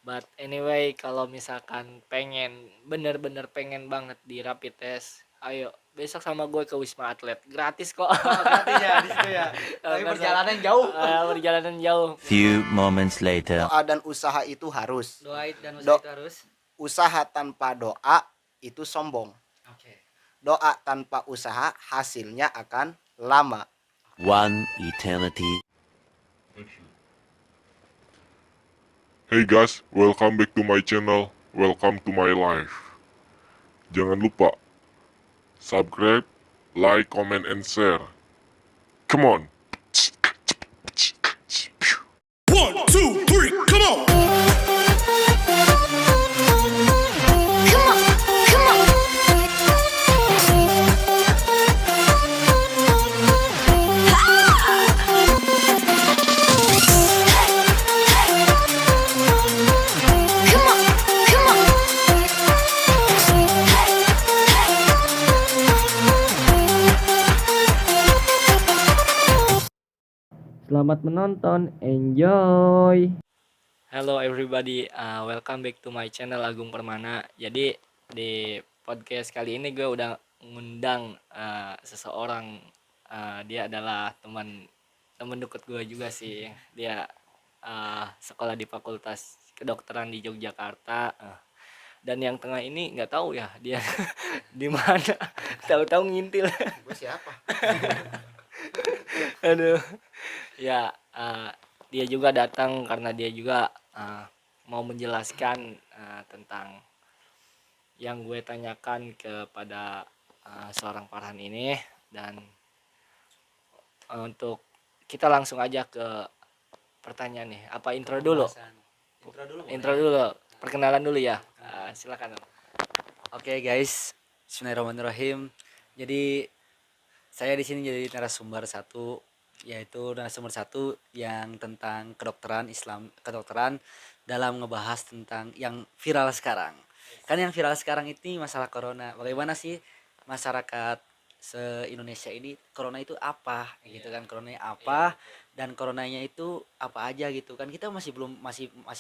But anyway, kalau misalkan pengen bener-bener pengen banget di rapid test, ayo besok sama gue ke Wisma Atlet, gratis kok. Oh, gratis ya di situ ya. Tapi perjalanan jauh. Perjalanan jauh. Few moments later. Doa dan usaha itu harus. Doa dan usaha itu harus. Usaha tanpa doa itu sombong. Oke. Doa tanpa usaha hasilnya akan lama. One eternity. Hey guys, welcome back to my channel. Welcome to my life. Jangan lupa subscribe, like, comment, and share. Come on. One, two, three, come on! Selamat menonton, enjoy. Hello everybody, welcome back to my channel Agung Permana. Jadi di podcast kali ini gue udah ngundang seseorang. Dia adalah teman dekat gue juga sih. Dia sekolah di Fakultas Kedokteran di Yogyakarta. Dan yang tengah ini nggak tahu ya dia di mana. Tahu-tahu ngintil. Gue siapa? Aduh. Ya, dia juga datang karena dia juga mau menjelaskan tentang yang gue tanyakan kepada seorang Farhan ini. Dan untuk kita langsung aja ke pertanyaan nih. Apa intro dulu? Intro dulu. Perkenalan dulu ya. Silakan. Oke guys, Bismillahirrahmanirrahim. Jadi saya di sini jadi narasumber satu, yaitu narasumber satu yang tentang kedokteran dalam ngebahas tentang yang viral sekarang. Kan yang viral sekarang ini masalah corona. Bagaimana sih masyarakat se-Indonesia ini corona itu apa gitu kan, coronanya apa dan coronanya itu apa aja gitu kan, kita masih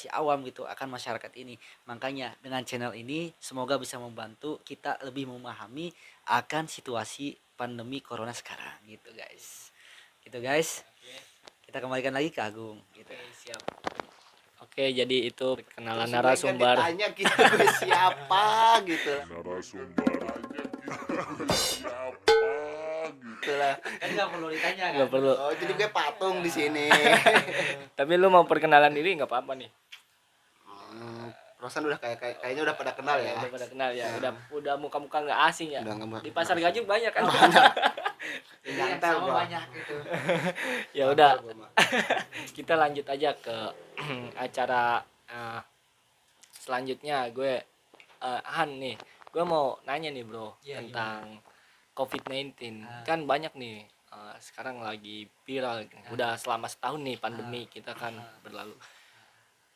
awam gitu akan masyarakat ini. Makanya dengan channel ini semoga bisa membantu kita lebih memahami akan situasi pandemi corona sekarang gitu guys. Kita kembalikan lagi ke Agung gitu. Siap. Oke, jadi itu perkenalan narasumber. Ditanya gitu gue siapa gitu. Narasumber aja siapa gitu Itulah. Kan nggak perlu ditanya kan. Nggak perlu. Oh, jadi gue patung di sini. Tapi lu mau perkenalan diri nggak apa-apa nih. Rosan udah kayaknya udah pada kenal ya. Udah pada kenal ya. Udah muka-muka nggak asing ya. Udah nggak Di Pasar Gajah banyak kan. Yang Nyantel, sama bro. banyak gitu. Ya udah. Kita lanjut aja ke acara selanjutnya. Gue Han nih. Gue mau nanya nih, Bro, tentang COVID-19. Kan banyak nih sekarang lagi viral. Udah selama setahun nih pandemi kita kan berlalu.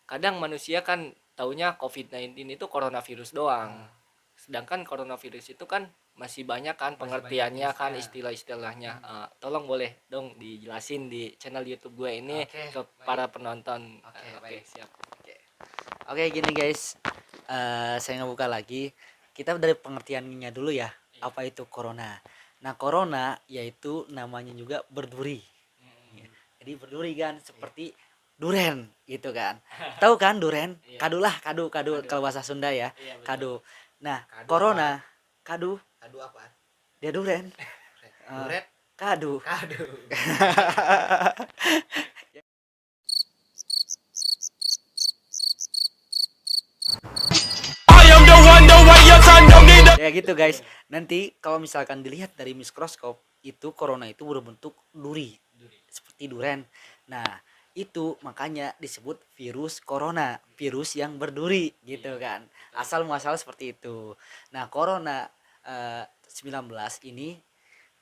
Kadang manusia kan taunya COVID-19 itu coronavirus doang. Sedangkan coronavirus itu kan masih banyak kan pengertiannya kan, istilah-istilahnya. Tolong boleh dong dijelasin di channel YouTube gue ini ke para penonton. Oke, siap. Oke, gini guys. Saya ngebuka lagi. Kita dari pengertiannya dulu ya. Apa itu corona? Nah, corona yaitu namanya juga berduri. Jadi berduri kan seperti duren gitu kan. Tahu kan duren? Kadu lah, kadu kalau bahasa Sunda ya. Kadu. Nah, Kadu corona, kadu, Aduh apa? dia duren. Duret? Kadu. Aduh. Ya gitu guys. Nanti kalau misalkan dilihat dari mikroskop, itu corona itu berbentuk duri. Seperti duren. Nah, itu makanya disebut virus corona, virus yang berduri gitu kan. Asal muasal seperti itu. Nah, corona 19 ini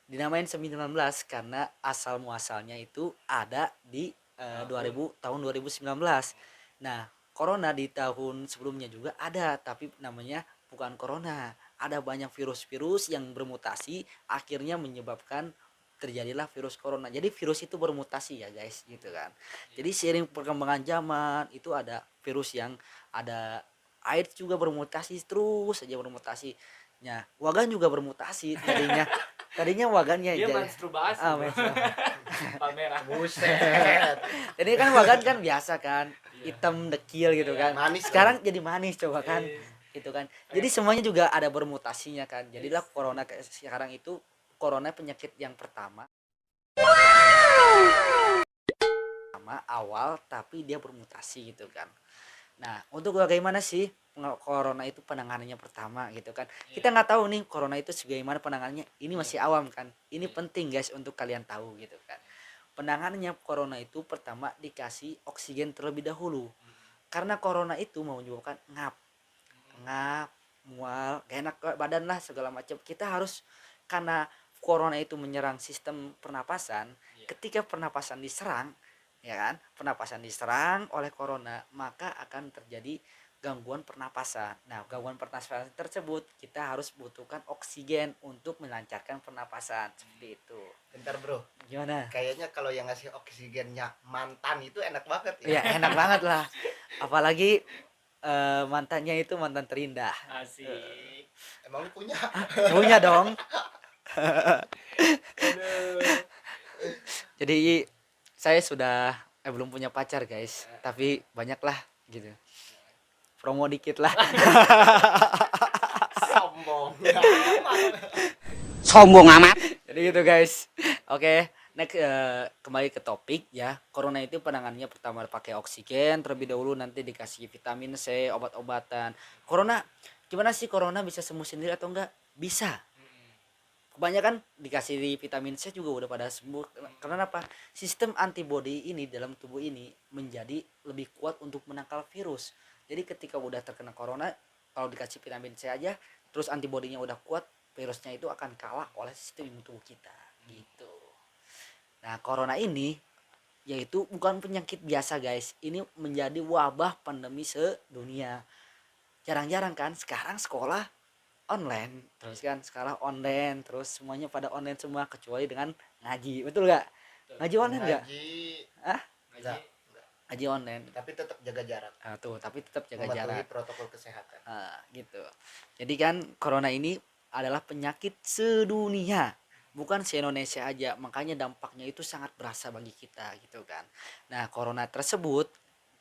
dinamain 19 karena asal muasalnya itu ada di 2019. Nah, corona di tahun sebelumnya juga ada, tapi namanya bukan corona. Ada banyak virus-virus yang bermutasi akhirnya menyebabkan terjadilah virus corona. Jadi virus itu bermutasi ya guys gitu kan. Jadi seiring perkembangan zaman itu ada virus yang ada air juga bermutasi terus saja bermutasi. Ya, wagan juga bermutasi tadinya wagannya Dia jadi masturbasi. Pameran. Buset. jadi kan wagan kan biasa kan hitam dekil gitu kan. Manis Sekarang jadi manis coba kan gitu kan. Jadi semuanya juga ada bermutasinya kan. Jadilah corona sekarang itu corona penyakit yang pertama awal tapi dia bermutasi gitu kan. Nah, untuk bagaimana sih corona itu penanganannya pertama gitu kan. Kita nggak tahu nih corona itu bagaimana penanganannya. Ini masih awam kan. Ini penting guys untuk kalian tahu gitu kan. Penanganannya corona itu pertama dikasih oksigen terlebih dahulu. Karena corona itu mau menyebabkan ngap, mual, gak enak badan lah segala macam. Kita harus karena corona itu menyerang sistem pernapasan, ketika pernapasan diserang, ya kan, pernapasan diserang oleh corona, maka akan terjadi gangguan pernapasan. Nah, gangguan pernapasan tersebut kita harus butuhkan oksigen untuk melancarkan pernapasan seperti itu. Bentar bro, Gimana? kayaknya kalau yang ngasih oksigennya mantan itu enak banget ya. Ya enak banget lah. Apalagi mantannya itu mantan terindah. Asik. Emang lu punya? Punya dong. Jadi saya sudah belum punya pacar guys, tapi banyak lah gitu. Promo dikit lah. Sombong. Sombong amat. Jadi gitu guys. Oke, next kembali ke topik ya. Corona itu penanganannya pertama pakai oksigen terlebih dahulu, nanti dikasih vitamin C, obat-obatan. Corona gimana sih corona bisa sembuh sendiri atau enggak? Bisa. Kebanyakan dikasih vitamin C juga udah pada sembuh. Karena apa? Sistem antibodi ini dalam tubuh ini menjadi lebih kuat untuk menangkal virus. Jadi ketika udah terkena corona, kalau dikasih vitamin C aja, terus antibodinya udah kuat, virusnya itu akan kalah oleh sistem imun tubuh kita. Gitu. Nah, corona ini yaitu bukan penyakit biasa guys. Ini menjadi wabah pandemi sedunia. Jarang-jarang kan sekarang sekolah online, terus kan sekarang online, terus semuanya pada online semua kecuali dengan ngaji. Betul nggak? Ngaji online nggak? Ngaji. Hah? Enggak. Ngaji online. Tapi tetap jaga jarak. Tuh, tapi tetap jaga Mematuhi jarak. protokol kesehatan. Gitu. Jadi kan corona ini adalah penyakit sedunia, bukan se-Indonesia aja. Makanya dampaknya itu sangat berasa bagi kita gitu kan. Nah, corona tersebut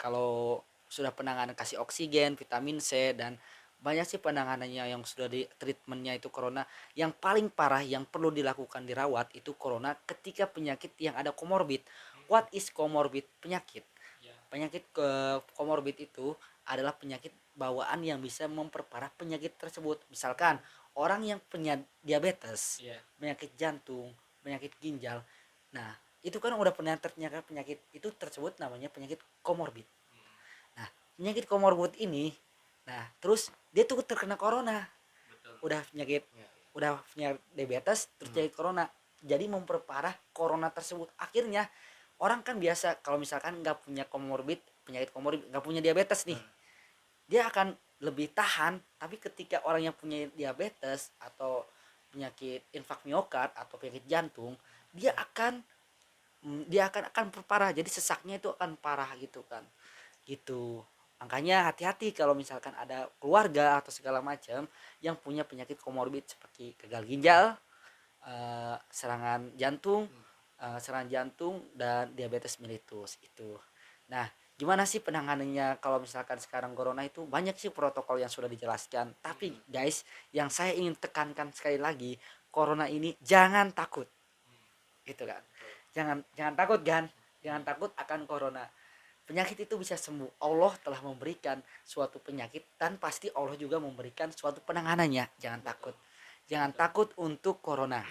kalau sudah penanganan kasih oksigen, vitamin C, dan banyak sih penanganannya yang sudah di treatmentnya itu corona. Yang paling parah yang perlu dilakukan dirawat itu corona ketika penyakit yang ada komorbid. What is komorbid? Penyakit. Penyakit komorbid itu adalah penyakit bawaan yang bisa memperparah penyakit tersebut. Misalkan orang yang punya diabetes, penyakit jantung, penyakit ginjal. Nah, itu kan udah pernah ternyata penyakit itu tersebut namanya penyakit komorbid. Nah, penyakit komorbid ini, nah terus dia tuh terkena corona. Udah punya diabetes terus jadi corona. Jadi memperparah corona tersebut. Akhirnya orang kan biasa kalau misalkan nggak punya komorbid, penyakit komorbid, nggak punya diabetes nih, dia akan lebih tahan. Tapi ketika orang yang punya diabetes atau penyakit infak miokard atau penyakit jantung, dia akan berparah. Jadi sesaknya itu akan parah gitu kan. Gitu. Makanya hati-hati kalau misalkan ada keluarga atau segala macam yang punya penyakit komorbid seperti gagal ginjal, serangan jantung dan diabetes mellitus itu. Nah, gimana sih penanganannya kalau misalkan sekarang corona itu? Banyak sih protokol yang sudah dijelaskan. Tapi guys, yang saya ingin tekankan sekali lagi, corona ini jangan takut. Gitu kan. Jangan takut kan? Jangan takut akan corona. Penyakit itu bisa sembuh. Allah telah memberikan suatu penyakit dan pasti Allah juga memberikan suatu penanganannya. Jangan takut. Jangan takut untuk corona.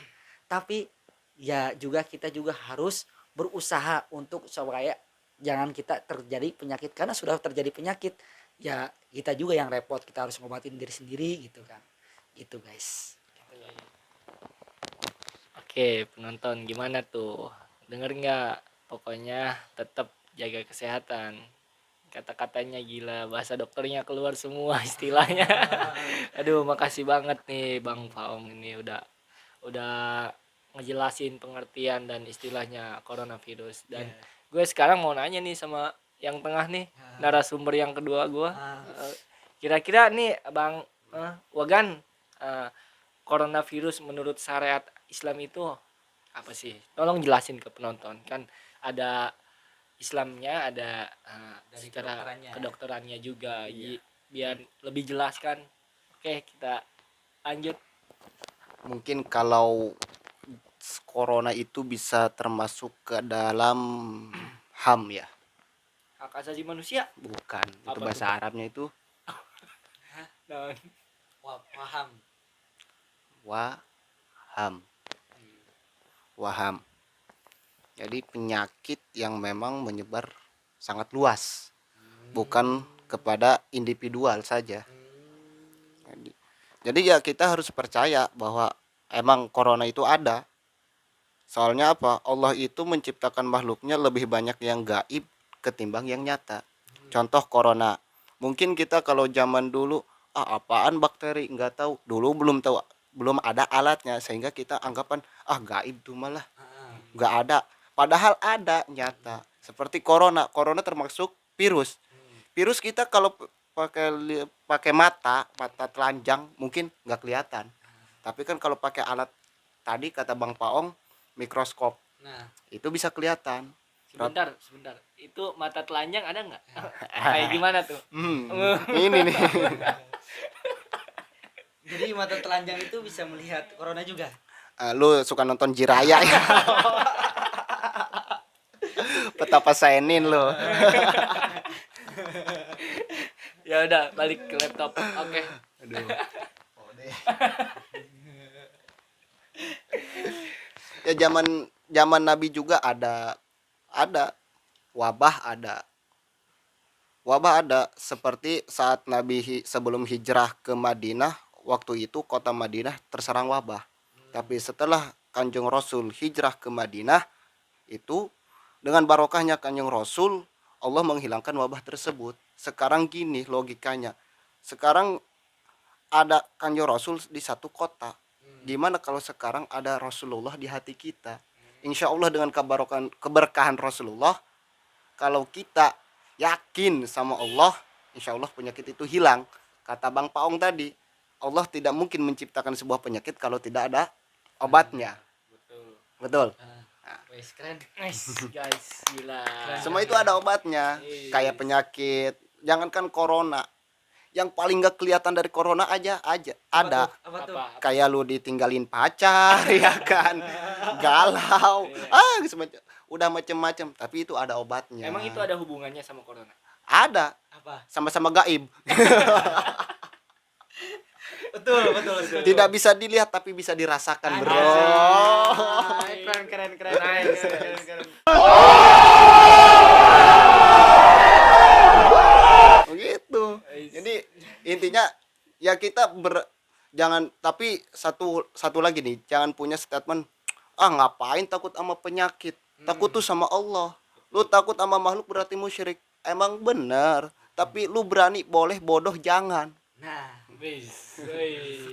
Tapi ya juga kita juga harus berusaha untuk supaya jangan kita terjadi penyakit, karena sudah terjadi penyakit ya kita juga yang repot, kita harus ngobatin diri sendiri gitu kan. Gitu guys. Oke, penonton gimana tuh? Denger nggak? Pokoknya tetap jaga kesehatan. Kata-katanya gila, bahasa dokternya keluar semua istilahnya. Aduh, makasih banget nih Bang Faong ini udah ngejelasin pengertian dan istilahnya coronavirus. Dan Iya. gue sekarang mau nanya nih sama yang tengah nih, narasumber yang kedua gue. Kira-kira nih Bang Wagan, coronavirus menurut syariat Islam itu apa sih? Tolong jelasin ke penonton. Kan ada Islamnya, ada Dari secara kedokterannya. kedokterannya juga. Biar lebih jelas kan. Oke, kita lanjut. Mungkin kalau corona itu bisa termasuk ke dalam HAM ya, Hak asasi manusia. bukan, itu Apa bahasa tuh? Arabnya itu Nah, Wah, paham. waham. Waham. Jadi penyakit yang memang menyebar sangat luas, bukan kepada individual saja. Jadi ya kita harus percaya bahwa emang corona itu ada. Soalnya apa? Allah itu menciptakan makhluknya lebih banyak yang gaib ketimbang yang nyata. Contoh corona. Mungkin kita kalau zaman dulu apaan bakteri nggak tahu. Dulu belum tahu, belum ada alatnya sehingga kita anggapan gaib tuh malah nggak ada. Padahal ada nyata. Seperti corona. Corona termasuk virus. Virus kita kalau pakai mata telanjang mungkin nggak kelihatan. Tapi kan kalau pakai alat tadi kata Bang Paong mikroskop Nah, itu bisa kelihatan. sebentar. Itu mata telanjang ada nggak? Kayak gimana tuh? Ini nih. jadi mata telanjang itu bisa melihat corona juga. Lu suka nonton Jiraya ya? Betapa Senin lo. Ya udah, balik ke laptop. Oke. Aduh. Ya zaman Nabi juga ada wabah ada seperti saat Nabi sebelum hijrah ke Madinah, waktu itu kota Madinah terserang wabah. Tapi setelah Kanjeng Rasul hijrah ke Madinah, itu dengan barokahnya Kanjeng Rasul Allah menghilangkan wabah tersebut. Sekarang gini logikanya. Sekarang ada Kanjeng Rasul di satu kota. Gimana kalau sekarang ada Rasulullah di hati kita? Insya Allah dengan keberkahan Rasulullah, kalau kita yakin sama Allah, insya Allah penyakit itu hilang. Kata Bang Paong tadi, Allah tidak mungkin menciptakan sebuah penyakit kalau tidak ada obatnya. Betul. Wes keren. Guys, gila. Semua itu ada obatnya. Kayak penyakit, jangankan corona, yang paling gak kelihatan dari corona aja ada. Apa tuh? Apa? Kayak lu ditinggalin pacar ya kan, galau, udah macem-macem, tapi itu ada obatnya. Emang itu ada hubungannya sama corona? Ada, Apa? sama-sama gaib. Betul. Tidak bisa dilihat tapi bisa dirasakan, bro. Keren. Nice. Begitu. Jadi intinya ya kita jangan, tapi satu lagi nih, jangan punya statement ngapain takut sama penyakit, takut tuh sama Allah. Lu takut sama makhluk berarti musyrik. Emang benar, tapi lu berani boleh, bodoh jangan. Nah,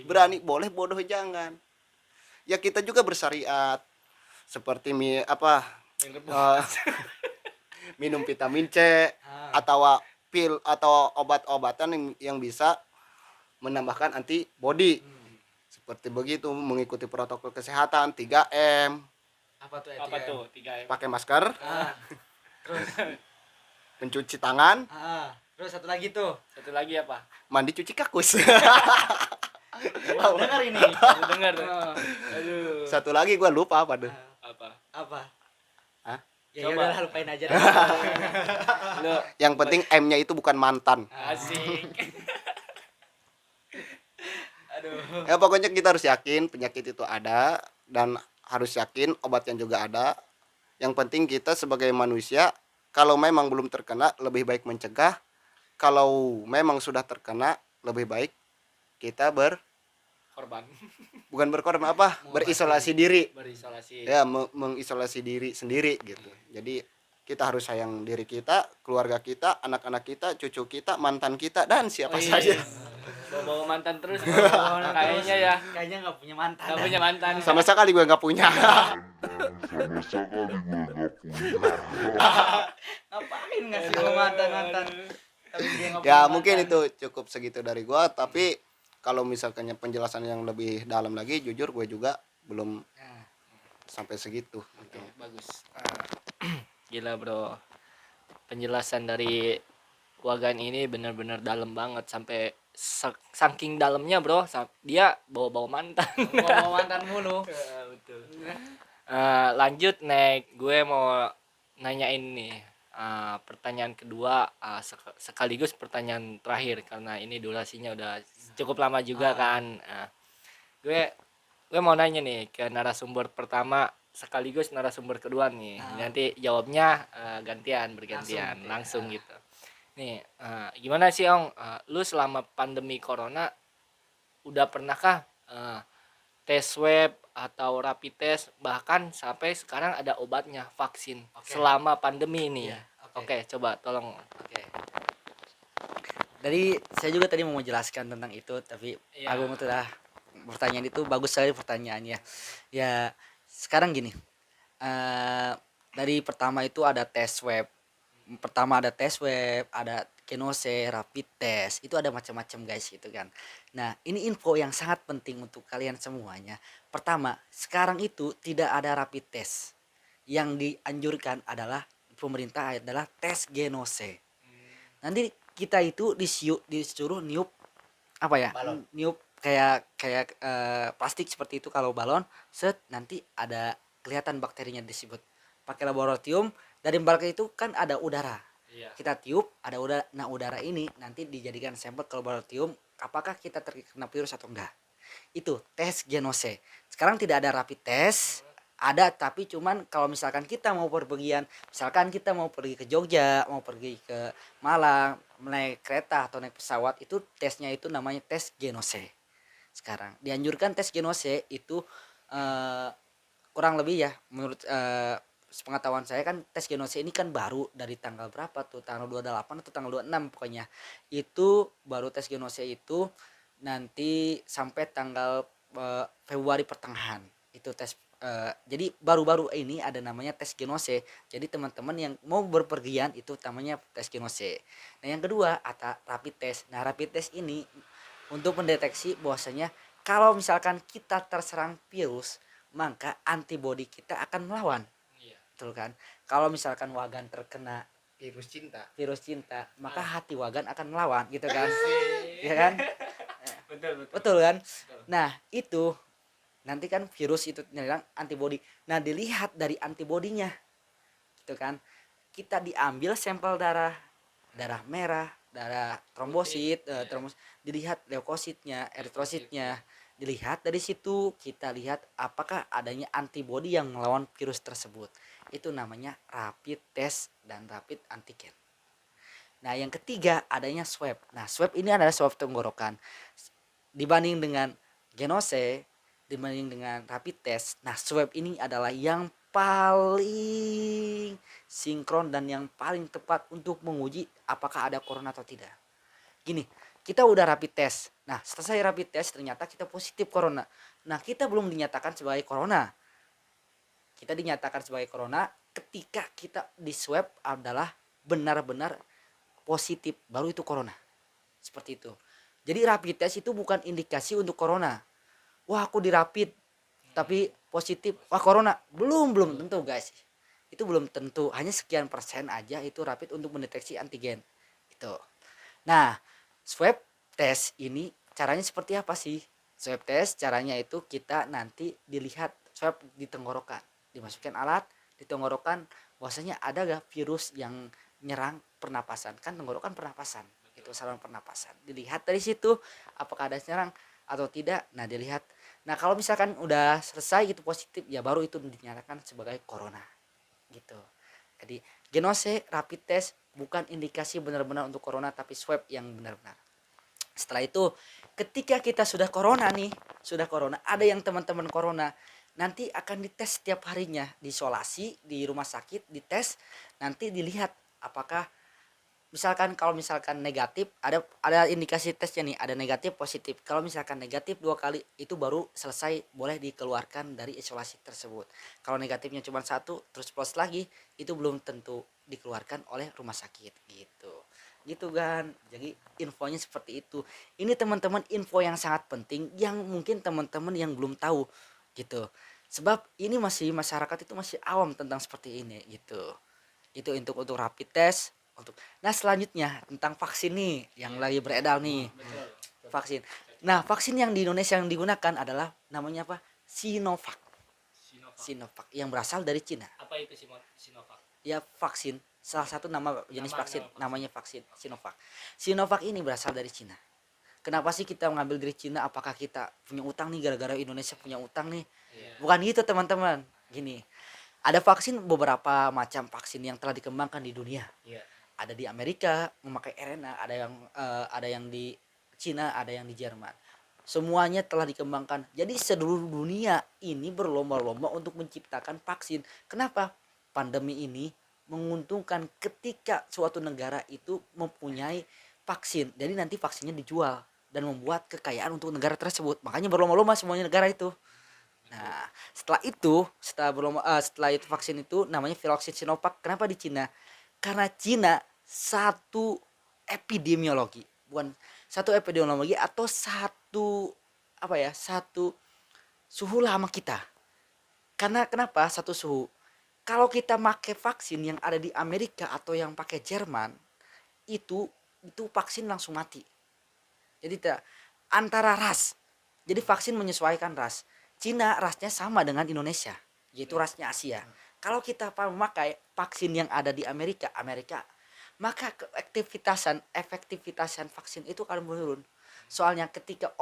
Berani boleh, bodoh jangan. Ya kita juga bersyariat seperti minum vitamin C atau pil atau obat-obatan yang bisa menambahkan antibody. Seperti begitu, mengikuti protokol kesehatan 3M, apa tuh? Apa tuh? 3M. pakai masker, Terus, mencuci tangan, terus satu lagi tuh. Satu lagi apa? mandi cuci kakus. Dengar ini. Aku dengar. Aduh. Satu lagi gue lupa apa deh. Apa? Hah? Ya Coba. udah lupain aja. Lu Yang penting M-nya itu bukan mantan. asik. Aduh. Ya pokoknya kita harus yakin penyakit itu ada, dan harus yakin obatnya juga ada. Yang penting kita sebagai manusia, kalau memang belum terkena lebih baik mencegah. Kalau memang sudah terkena lebih baik kita Korban. bukan berkorban berisolasi diri. Berisolasi. Ya, mengisolasi diri sendiri gitu. Jadi kita harus sayang diri kita, keluarga kita, anak-anak kita, cucu kita, mantan kita, dan siapa saja. bawa mantan terus kayaknya ya Kayaknya nggak punya mantan. nggak punya mantan Sama sekali gue nggak punya. Ngapain ngasih sama mantan? Tapi dia nggak Ya punya mungkin mantan. itu cukup segitu dari gua, tapi kalau misalkannya penjelasan yang lebih dalam lagi, jujur gue juga belum Nah, sampai segitu gitu. bagus. Gila bro, penjelasan dari Wagan ini benar-benar dalam banget sampai saking dalamnya bro, dia bawa-bawa mantan. bawa mantan mulu. Betul. Lanjut Nek, gue mau nanyain nih pertanyaan kedua sekaligus pertanyaan terakhir karena ini durasinya udah cukup lama juga kan. Gue mau nanya nih ke narasumber pertama sekaligus narasumber kedua nih. Nanti jawabnya bergantian langsung gitu. Nih, gimana sih Ong? Lu selama pandemi corona udah pernahkah tes swab atau rapid test bahkan sampai sekarang ada obatnya vaksin selama pandemi ini? Iya, Oke, coba tolong. Oke. Dari saya juga tadi mau menjelaskan tentang itu, tapi Iya. Agung telah pertanyaan itu bagus sekali pertanyaannya. Ya, sekarang gini. Dari pertama itu ada tes swab. Pertama ada tes swab, ada genose, rapid test. Itu ada macam-macam guys gitu kan. Nah, ini info yang sangat penting untuk kalian semuanya. Pertama, sekarang itu tidak ada rapid test. Yang dianjurkan adalah pemerintah adalah tes genose. Nanti kita itu disuruh niup apa ya? Balon. Niup kayak plastik seperti itu kalau balon, set nanti ada kelihatan bakterinya disebut. Pakai laboratorium dari balon itu kan ada udara. Iya. Kita tiup ada udara. Nah, udara ini nanti dijadikan sampel ke laboratorium apakah kita terkena virus atau enggak. Itu tes genose. Sekarang tidak ada rapid test. Ada tapi cuman kalau misalkan kita mau perpergian, misalkan kita mau pergi ke Jogja, mau pergi ke Malang, naik kereta atau naik pesawat, itu tesnya itu namanya tes genose. Sekarang dianjurkan tes genose itu kurang lebih ya menurut sepengetahuan saya kan tes genose ini kan baru dari tanggal berapa tuh, tanggal 28 atau tanggal 26 pokoknya. Itu baru tes genose itu nanti sampai tanggal Februari pertengahan. Itu tes jadi baru-baru ini ada namanya tes genose. Jadi teman-teman yang mau berpergian itu namanya tes genose. Nah, yang kedua ada rapid test. Nah, rapid test ini untuk mendeteksi bahwasanya kalau misalkan kita terserang virus, maka antibodi kita akan melawan. Iya. Betul kan? Kalau misalkan Wagan terkena Virus cinta. maka hati Wagan akan melawan gitu kan. Ya kan? Betul. Betul kan? Nah, itu nanti kan virus itu nyerang antibodi. Nah, dilihat dari antibodinya. Gitu kan. Kita diambil sampel darah merah, darah trombosit, dilihat leukositnya, eritrositnya. Dilihat dari situ kita lihat apakah adanya antibodi yang melawan virus tersebut. Itu namanya rapid test dan rapid antigen. Nah, yang ketiga adanya swab. Nah, swab ini adalah swab tenggorokan. Dibanding dengan genose, dibanding dengan rapid test, nah swab ini adalah yang paling sinkron dan yang paling tepat untuk menguji apakah ada corona atau tidak. Gini, kita udah rapid test. Nah, selesai rapid test ternyata kita positif corona. Nah, kita belum dinyatakan sebagai corona. Kita dinyatakan sebagai corona ketika kita di swab adalah benar-benar positif, baru itu corona. Seperti itu. Jadi rapid test itu bukan indikasi untuk corona. Wah, aku dirapid tapi positif, wah corona. Belum tentu guys. Itu belum tentu. Hanya sekian persen aja itu rapid untuk mendeteksi antigen. Itu. Nah, swab test ini caranya seperti apa sih? Swab test caranya itu kita nanti dilihat swab di tenggorokan. Dimasukkan alat di tenggorokan, bahwasanya ada gak virus yang nyerang pernapasan. Kan tenggorokan pernapasan. Itu saluran pernapasan. Dilihat dari situ apakah ada nyerang atau tidak. Nah, dilihat. Nah, kalau misalkan udah selesai itu positif, ya baru itu dinyatakan sebagai corona. Gitu. Jadi genose rapid test bukan indikasi benar-benar untuk corona, tapi swab yang benar-benar. Setelah itu ketika kita sudah corona nih, ada yang teman-teman corona, nanti akan dites setiap harinya, diisolasi di rumah sakit, dites, nanti dilihat apakah misalkan kalau misalkan negatif, ada indikasi tesnya nih, ada negatif positif. Kalau misalkan negatif 2 kali itu baru selesai, boleh dikeluarkan dari isolasi tersebut. Kalau negatifnya cuma 1 terus plus lagi, itu belum tentu dikeluarkan oleh rumah sakit gitu kan. Jadi infonya seperti itu. Ini teman-teman info yang sangat penting yang mungkin teman-teman yang belum tahu gitu, sebab ini masih masyarakat itu masih awam tentang seperti ini gitu. Itu untuk rapid test. Nah selanjutnya tentang vaksin nih yang lagi beredar nih, vaksin. Nah vaksin yang di Indonesia yang digunakan adalah namanya apa, Sinovac. Sinovac yang berasal dari Cina. Apa itu Sinovac? Ya vaksin, salah satu nama jenis Nama vaksin, vaksin. namanya vaksin Sinovac. Sinovac ini berasal dari Cina. Kenapa sih kita mengambil dari Cina? Apakah kita punya utang nih, gara-gara Indonesia punya utang nih? Bukan gitu teman-teman. Gini, ada vaksin, beberapa macam vaksin yang telah dikembangkan di dunia. Iya. Ada di Amerika memakai RNA, ada yang di Cina, ada yang di Jerman. Semuanya telah dikembangkan. Jadi seluruh dunia ini berlomba-lomba untuk menciptakan vaksin. Kenapa? Pandemi ini menguntungkan ketika suatu negara itu mempunyai vaksin. Jadi nanti vaksinnya dijual dan membuat kekayaan untuk negara tersebut. Makanya berlomba-lomba semuanya negara itu. Nah, setelah itu vaksin itu namanya vaksin Sinovac. Kenapa di Cina? Karena Cina satu epidemiologi, bukan satu epidemiologi atau satu suhu lama kita. Karena kenapa satu suhu? Kalau kita pakai vaksin yang ada di Amerika atau yang pakai Jerman, itu vaksin langsung mati. Jadi antara ras. Jadi vaksin menyesuaikan ras. Cina rasnya sama dengan Indonesia, yaitu rasnya Asia. Kalau kita memakai vaksin yang ada di Amerika, maka efektivitasan vaksin itu akan menurun. Soalnya ketika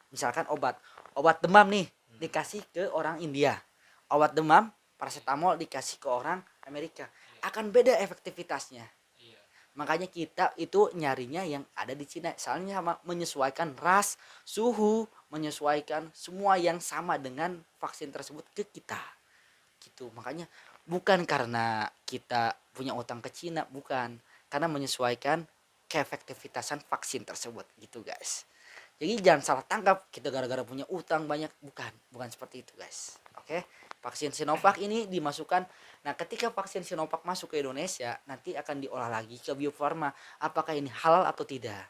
misalkan obat demam nih dikasih ke orang India, obat demam paracetamol dikasih ke orang Amerika, akan beda efektivitasnya. Makanya kita itu nyarinya yang ada di Cina, soalnya menyesuaikan ras, suhu, menyesuaikan semua yang sama dengan vaksin tersebut ke kita gitu. Makanya bukan karena kita punya utang ke Cina, bukan, karena menyesuaikan keefektivitasan vaksin tersebut gitu guys. Jadi jangan salah tangkap kita gara-gara punya utang banyak, bukan seperti itu guys. Oke, vaksin Sinovac ini dimasukkan. Nah, ketika vaksin Sinovac masuk ke Indonesia, nanti akan diolah lagi ke Bio Farma. Apakah ini halal atau tidak?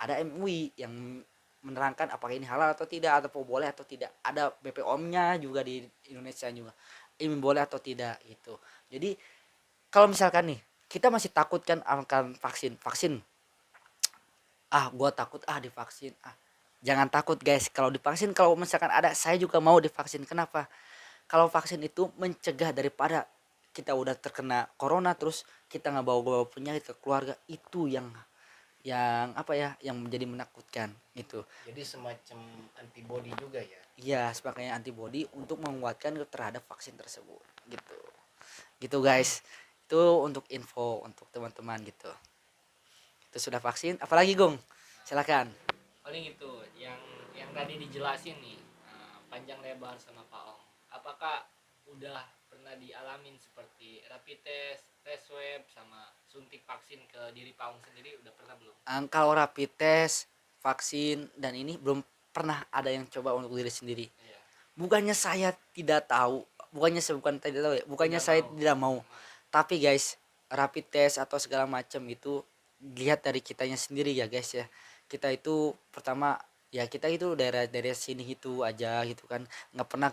Ada MUI yang menerangkan apakah ini halal atau tidak, atau boleh atau tidak. Ada BPOM-nya juga di Indonesia juga. Ini boleh atau tidak gitu. Jadi kalau misalkan nih kita masih takut kan akan vaksin, gue takut divaksin. Jangan takut guys, kalau divaksin, kalau misalkan ada, saya juga mau divaksin. Kenapa? Kalau vaksin itu mencegah daripada kita udah terkena corona terus kita nggak bawa penyakit ke keluarga, itu yang menjadi menakutkan itu. Jadi semacam antibody juga ya. Iya, sebagainya antibody untuk menguatkan terhadap vaksin tersebut gitu guys. Itu untuk info untuk teman-teman gitu. Itu sudah vaksin, apalagi Gung, silakan. Paling itu yang tadi dijelasin nih, panjang lebar sama Pak Ong. Apakah udah pernah dialamin seperti rapid test, tes swab, sama suntik vaksin ke diri Pak Ong sendiri, udah pernah belum? Kalau rapid test, vaksin dan ini belum pernah ada yang coba untuk diri sendiri. Iya. Bukannya saya tidak tahu, bukannya saya tidak mau. Tapi guys, rapid test atau segala macam itu lihat dari kitanya sendiri ya guys ya. Kita itu pertama ya, kita itu daerah sini itu aja gitu kan, nggak pernah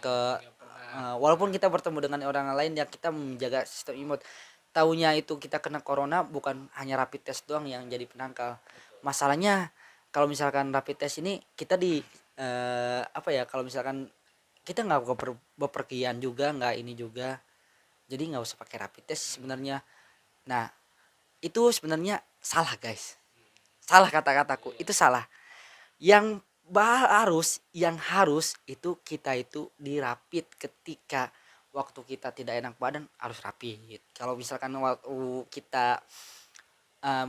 walaupun kita bertemu dengan orang lain ya, kita menjaga sistem imun. Taunya itu kita kena corona, bukan hanya rapid test doang yang jadi penangkal. Masalahnya kalau misalkan rapid test ini kita kalau misalkan kita nggak bepergian juga, nggak ini juga, jadi nggak usah pakai rapid test sebenarnya. Nah itu sebenarnya salah guys, salah kata-kataku itu salah. Yang harus itu kita itu dirapit ketika waktu kita tidak enak badan, harus rapid. Kalau misalkan waktu kita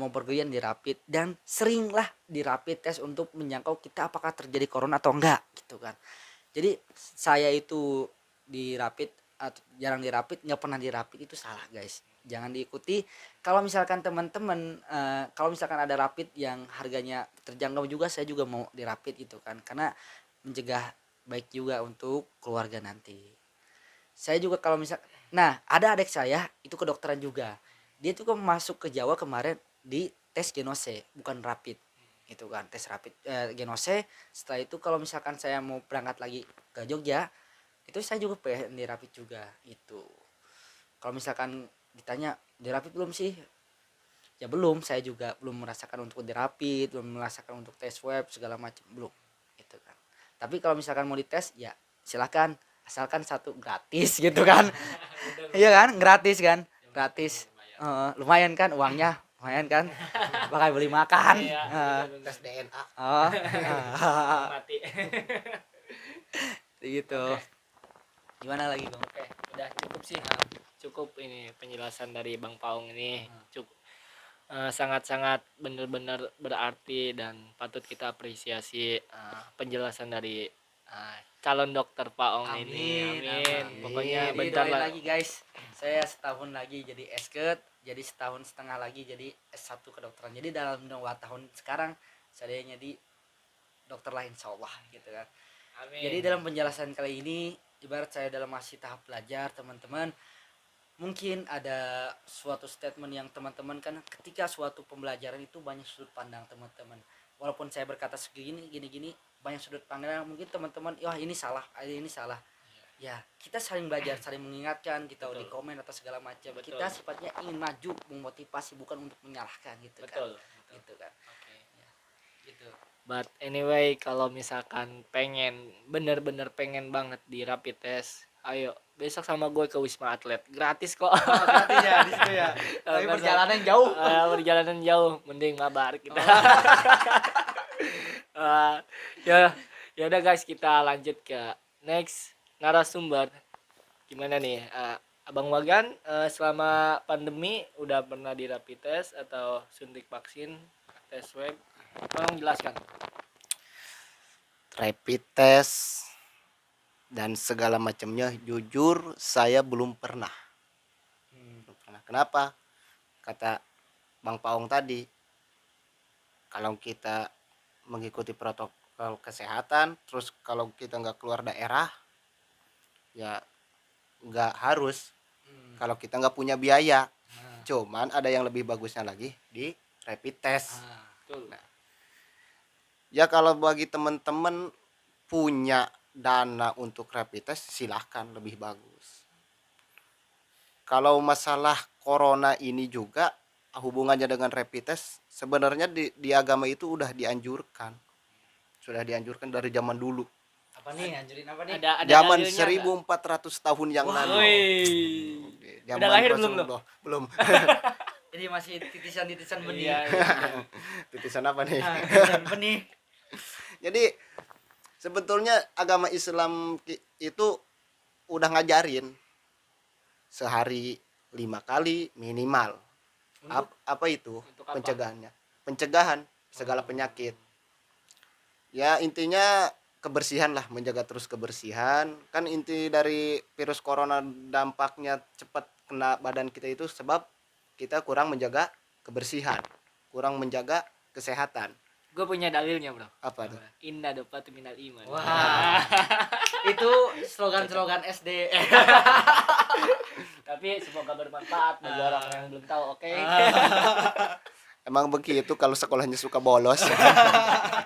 mau pergian dirapit, dan seringlah dirapit tes untuk menjangkau kita apakah terjadi corona atau enggak gitu kan. Jadi saya itu dirapit atau jarang dirapit, nggak pernah dirapit, itu salah guys, jangan diikuti. Kalau misalkan teman-teman kalau misalkan ada rapid yang harganya terjangkau juga, saya juga mau dirapit itu kan, karena mencegah, baik juga untuk keluarga nanti. Saya juga kalau misal, nah ada adik saya itu kedokteran juga, dia tuh kan masuk ke Jawa kemarin di tes genose bukan rapid, itu kan tes rapid genose. Setelah itu kalau misalkan saya mau berangkat lagi ke Jogja, itu saya juga pengen di rapid juga itu. Kalau misalkan ditanya di rapid belum sih, ya belum, saya juga belum merasakan untuk di rapid, belum merasakan untuk tes web segala macam, belum itu kan. Tapi kalau misalkan mau dites ya silakan, asalkan satu gratis gitu kan. Iya kan, gratis kan, gratis. Lumayan kan uangnya, lumayan kan, bakal beli makan. Tes DNA. Oh, Mati. gitu. Gimana lagi Bang? Oke, udah cukup sih. Cukup ini penjelasan dari Bang Paung ini. Cukup sangat-sangat benar-benar berarti dan patut kita apresiasi penjelasan dari calon dokter Paung ini. Amin. Pokoknya Jadi bentar doain lah. lagi guys. Saya setahun lagi jadi esket, jadi setahun setengah lagi jadi S1 kedokteran. Jadi dalam 2 tahun sekarang saya jadi dokter lah insyaallah gitu kan. Amin. Jadi dalam penjelasan kali ini ibarat saya dalam masih tahap belajar, teman-teman. Mungkin ada suatu statement yang teman-teman kan, ketika suatu pembelajaran itu banyak sudut pandang teman-teman. Walaupun saya berkata segini gini banyak sudut pandang, mungkin teman-teman wah ini salah, ini salah. Ya, kita saling belajar, saling mengingatkan, kita di komen atau segala macam. Betul. Kita sifatnya ingin maju, memotivasi, bukan untuk menyalahkan gitu Betul. kan. Gitu kan. Oke. Ya, gitu. But anyway, kalau misalkan bener-bener pengen banget di rapid test, ayo besok sama gue ke Wisma Atlet, gratis kok. Berarti ya di situ ya. Tapi Masa- perjalanan jauh. Perjalanan jauh, mending mabar kita. Ya, ya udah guys, kita lanjut ke next narasumber. Gimana nih, Abang Wagan, selama pandemi udah pernah di rapid test atau suntik vaksin, tes web? Tolong jelaskan. Rapid test dan segala macamnya, jujur saya belum pernah. Belum pernah. Kenapa? Kata Bang Paong tadi, kalau kita mengikuti protokol kesehatan, terus kalau kita nggak keluar daerah, ya nggak harus. Kalau kita nggak punya biaya, cuman ada yang lebih bagusnya lagi di rapid test. Betul. Ya kalau bagi teman-teman punya dana untuk rapid test, silahkan, lebih bagus. Kalau masalah corona ini juga hubungannya dengan rapid test, sebenarnya di agama itu udah dianjurkan. Sudah dianjurkan dari zaman dulu. Apa nih, anjurin apa nih? Ada Zaman dalilnya 1400 tahun yang nggak? lalu. Wih. Zaman Udah lahir belum lo? Rasulullah. Belum. Jadi masih titisan-titisan benih. Iya, iya. Titisan apa nih? Titisan benih. Jadi sebetulnya agama Islam itu udah ngajarin sehari 5 kali minimal. Apa itu? Untuk apa? Pencegahannya. Pencegahan segala penyakit. Ya intinya kebersihan lah, menjaga terus kebersihan. Kan inti dari virus corona dampaknya cepat kena badan kita itu sebab kita kurang menjaga kebersihan, kurang menjaga kesehatan. Gue punya dalilnya, bro. Apa tuh? Inna dapatu minal iman. Wah. Itu slogan-slogan SD. Tapi semoga bermanfaat bagi orang yang belum tahu. Oke. Emang begitu kalau sekolahnya suka bolos.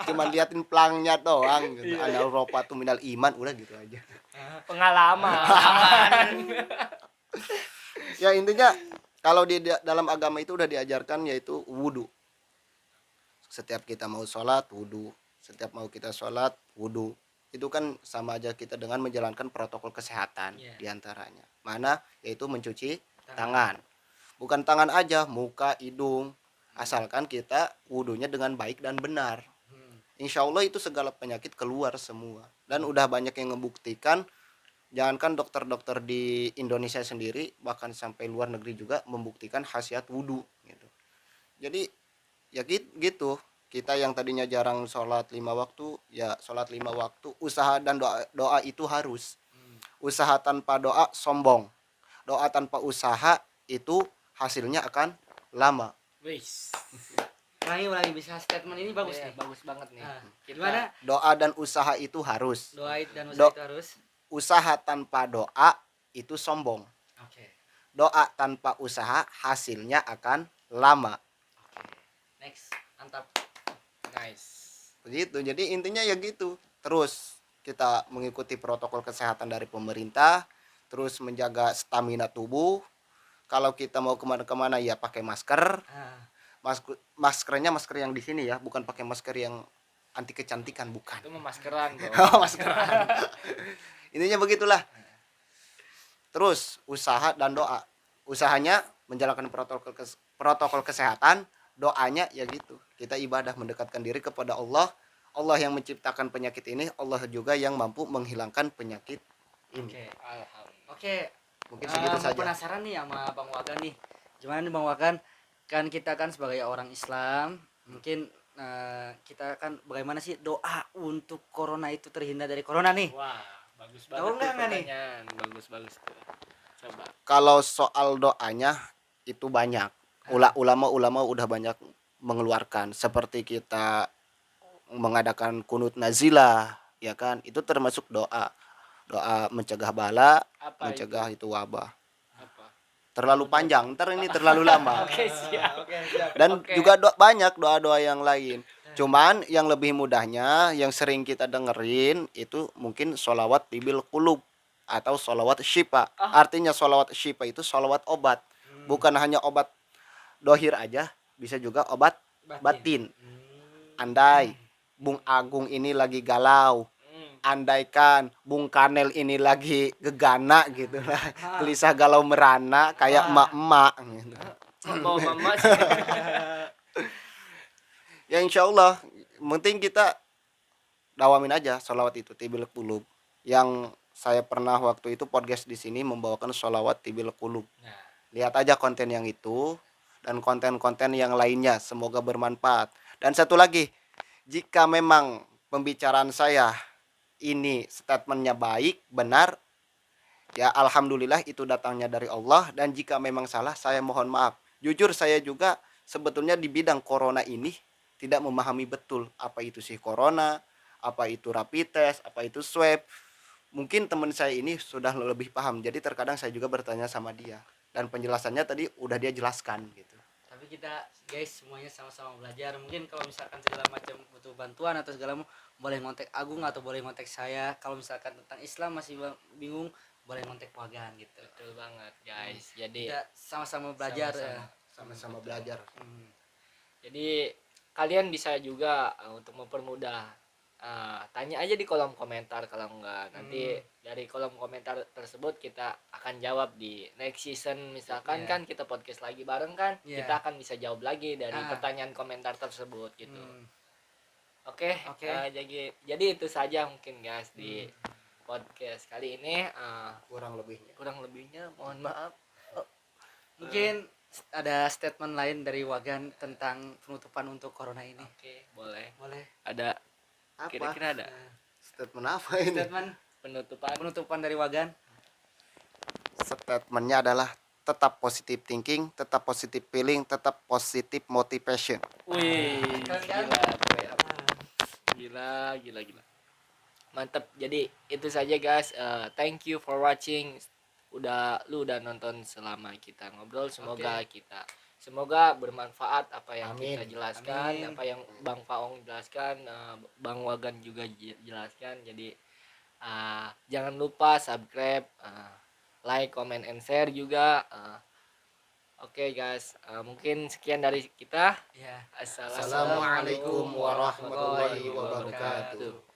Cuman liatin pelangnya doang gitu. Ana rofatu minal iman, udah gitu aja. Pengalaman. Ya intinya kalau di dalam agama itu udah diajarkan yaitu wudhu. Setiap kita mau sholat wudhu, setiap mau kita sholat wudhu. Itu kan sama aja kita dengan menjalankan protokol kesehatan diantaranya. Mana yaitu mencuci tangan. Bukan tangan aja, muka, hidung. Asalkan kita wudhunya dengan baik dan benar. Insya Allah itu segala penyakit keluar semua. Dan udah banyak yang membuktikan. Jangankan dokter-dokter di Indonesia sendiri, bahkan sampai luar negeri juga membuktikan khasiat wudhu gitu. Jadi ya gitu. Kita yang tadinya jarang sholat 5 waktu, ya sholat 5 waktu. Usaha dan doa itu harus. Usaha tanpa doa sombong. Doa tanpa usaha itu hasilnya akan lama. Wis. Ulangi bisa statement ini bagus Iya, nih. bagus banget nih. Nah, Kita gimana? Doa dan usaha itu harus. Doa dan usaha Do- itu harus. Usaha tanpa doa itu sombong. Oke. Doa tanpa usaha hasilnya akan lama. Next, mantap. nice. Begitu. Jadi intinya ya gitu. Terus kita mengikuti protokol kesehatan dari pemerintah, terus menjaga stamina tubuh. Kalau kita mau kemana-kemana ya pakai masker. Maskernya masker yang di sini ya, bukan pakai masker yang anti kecantikan, bukan. Itu memaskeran, bro. Oh, maskeran. Intinya begitulah. Terus usaha dan doa. Usahanya menjalankan protokol kesehatan, doanya ya gitu. Kita ibadah mendekatkan diri kepada Allah. Allah yang menciptakan penyakit ini, Allah juga yang mampu menghilangkan penyakit ini. Oke. Alhamdulillah. Oke. Mungkin segitu saja. Penasaran nih sama Bang Wagan nih. Gimana nih Bang Wagan? Kan kita kan sebagai orang Islam, mungkin kita kan bagaimana sih doa untuk corona itu terhindar dari corona nih? Wah, bagus Tahu banget tuh nggak nih? pertanyaan. Bagus tuh. Coba. Kalau soal doanya itu banyak. Ulama-ulama udah banyak mengeluarkan, seperti kita mengadakan kunut nazilah, ya kan? Itu termasuk doa. Doa mencegah bala, Apa mencegah itu wabah. Apa? Terlalu panjang, ntar ini terlalu lama. Oke, siap. Dan Oke. juga banyak doa-doa yang lain. Cuman yang lebih mudahnya, yang sering kita dengerin itu mungkin sholawat tibil qulub atau sholawat syifa. Artinya sholawat syifa itu sholawat obat. Bukan hanya obat dohir aja, bisa juga obat batin. Andai Bung Agung ini lagi galau, andaikan Bung Kanel ini lagi gegana gitu lah, gelisah galau merana kayak emak-emak gitu. Bawa mama sih. Ya insya Allah, penting kita dawamin aja sholawat itu tibil qulub. Yang saya pernah waktu itu podcast di sini membawakan sholawat tibil qulub. Lihat aja konten yang itu dan konten-konten yang lainnya, semoga bermanfaat. Dan satu lagi, jika memang pembicaraan saya ini statementnya baik, benar, ya alhamdulillah itu datangnya dari Allah. Dan jika memang salah, saya mohon maaf. Jujur saya juga sebetulnya di bidang corona ini tidak memahami betul apa itu sih corona, apa itu rapid test, apa itu swab. Mungkin teman saya ini sudah lebih paham, jadi terkadang saya juga bertanya sama dia. Dan penjelasannya tadi udah dia jelaskan gitu. Tapi kita guys semuanya sama-sama belajar. Mungkin kalau misalkan segala macam butuh bantuan atau segala boleh ngontek Agung atau boleh ngontek saya. Kalau misalkan tentang Islam masih bingung, boleh ngontek Wagan gitu. Betul banget, guys. Jadi Kita sama-sama belajar ya. Sama-sama belajar. Jadi kalian bisa juga untuk mempermudah tanya aja di kolom komentar, kalau enggak nanti dari kolom komentar tersebut kita akan jawab di next season. Misalkan kan kita podcast lagi bareng kan, kita akan bisa jawab lagi dari pertanyaan komentar tersebut gitu. Oke. Jadi itu saja mungkin guys di podcast kali ini. Kurang lebihnya Mohon maaf. Mungkin ada statement lain dari Wagan tentang penutupan untuk corona ini. Oke, boleh. Ada apa? Kira-kira ada Statement apa ini? statement penutupan dari Wagan. Statementnya adalah tetap positive thinking, tetap positive feeling, tetap positive motivation. Wih, Keren kan? gila. Mantap. Jadi itu saja guys. Thank you for watching. Lu udah nonton selama kita ngobrol. Semoga bermanfaat apa yang kita jelaskan, apa yang Bang Faong jelaskan, Bang Wagan juga jelaskan. Jadi jangan lupa subscribe, like, comment, and share juga. Oke guys, mungkin sekian dari kita. Ya. Assalamualaikum warahmatullahi wabarakatuh.